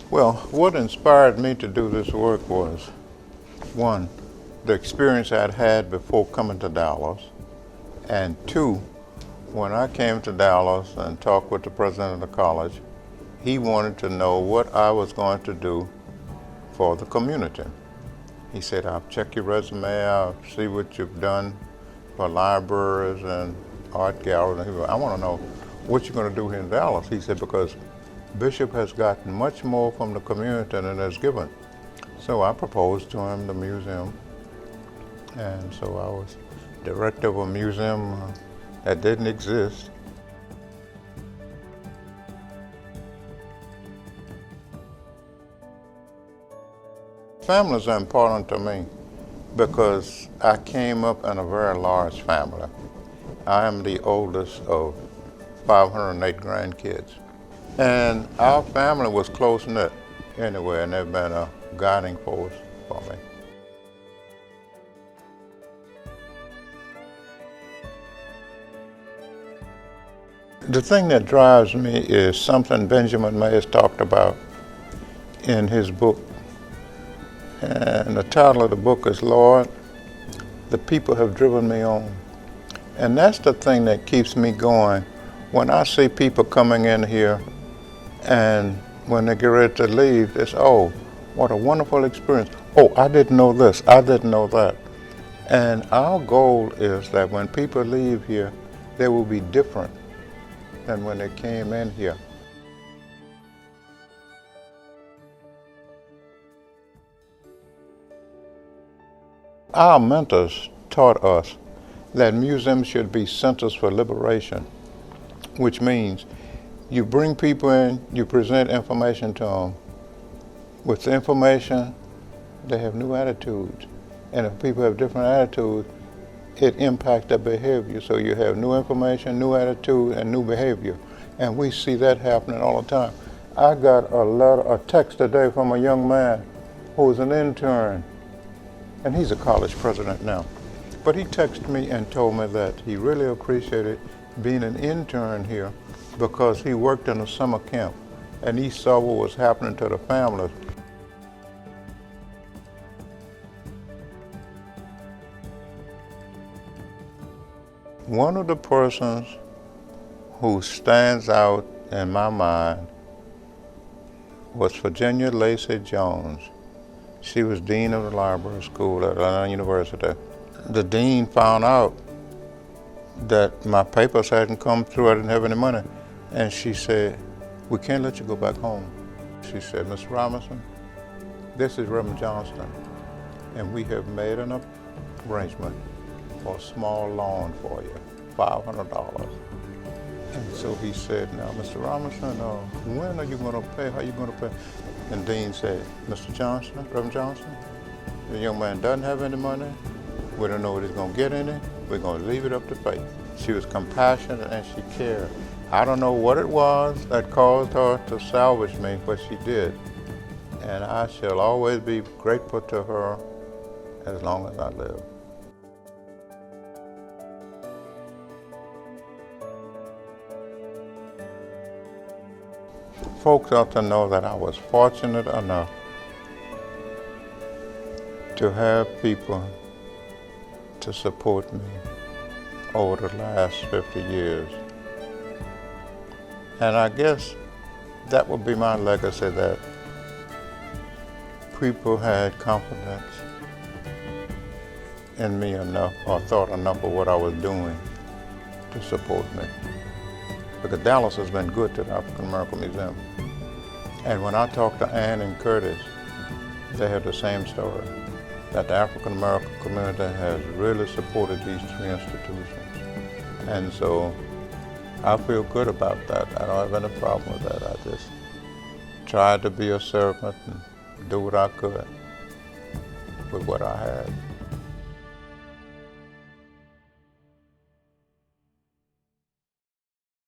Well, what inspired me to do this work was, one, the experience I'd had before coming to Dallas, and two, when I came to Dallas and talked with the president of the college, he wanted to know what I was going to do for the community. He said, I'll check your resume, I'll see what you've done for libraries and art galleries. And he said, I want to know what you're going to do here in Dallas. He said, because Bishop has gotten much more from the community than it has given. So I proposed to him the museum. And so I was director of a museum that didn't exist. Families are important to me because I came up in a very large family. I am the oldest of 508 grandkids. And our family was close-knit anyway, and they've been a guiding force for me. The thing that drives me is something Benjamin May has talked about in his book. And the title of the book is, Lord, the people have driven me on. And that's the thing that keeps me going. When I see people coming in here and when they get ready to leave, it's, oh, what a wonderful experience. Oh, I didn't know this, I didn't know that. And our goal is that when people leave here, they will be different than when they came in here. Our mentors taught us that museums should be centers for liberation, which means you bring people in, you present information to them. With the information, they have new attitudes. And if people have different attitudes, it impacts their behavior. So you have new information, new attitude, and new behavior. And we see that happening all the time. I got a text today from a young man who was an intern, and he's a college president now. But he texted me and told me that he really appreciated being an intern here because he worked in a summer camp and he saw what was happening to the families. One of the persons who stands out in my mind was Virginia Lacey Jones. She was dean of the library school at Atlanta University. The dean found out that my papers hadn't come through, I didn't have any money. And she said, we can't let you go back home. She said, Mr. Robinson, this is Reverend Johnston, and we have made an arrangement for a small loan for you, $500. And so he said, now, Mr. Robinson, when are you going to pay? How are you going to pay? And Dean said, Mr. Johnston, Reverend Johnston, the young man doesn't have any money. We don't know what he's going to get in it. We're going to leave it up to faith. She was compassionate and she cared. I don't know what it was that caused her to salvage me, but she did. And I shall always be grateful to her as long as I live. Folks ought to know that I was fortunate enough to have people to support me over the last 50 years. And I guess that would be my legacy, that people had confidence in me enough or thought enough of what I was doing to support me. Because Dallas has been good to the African American Museum. And when I talked to Ann and Curtis, they had the same story, that the African American community has really supported these three institutions. And so I feel good about that. I don't have any problem with that. I just tried to be a servant and do what I could with what I had.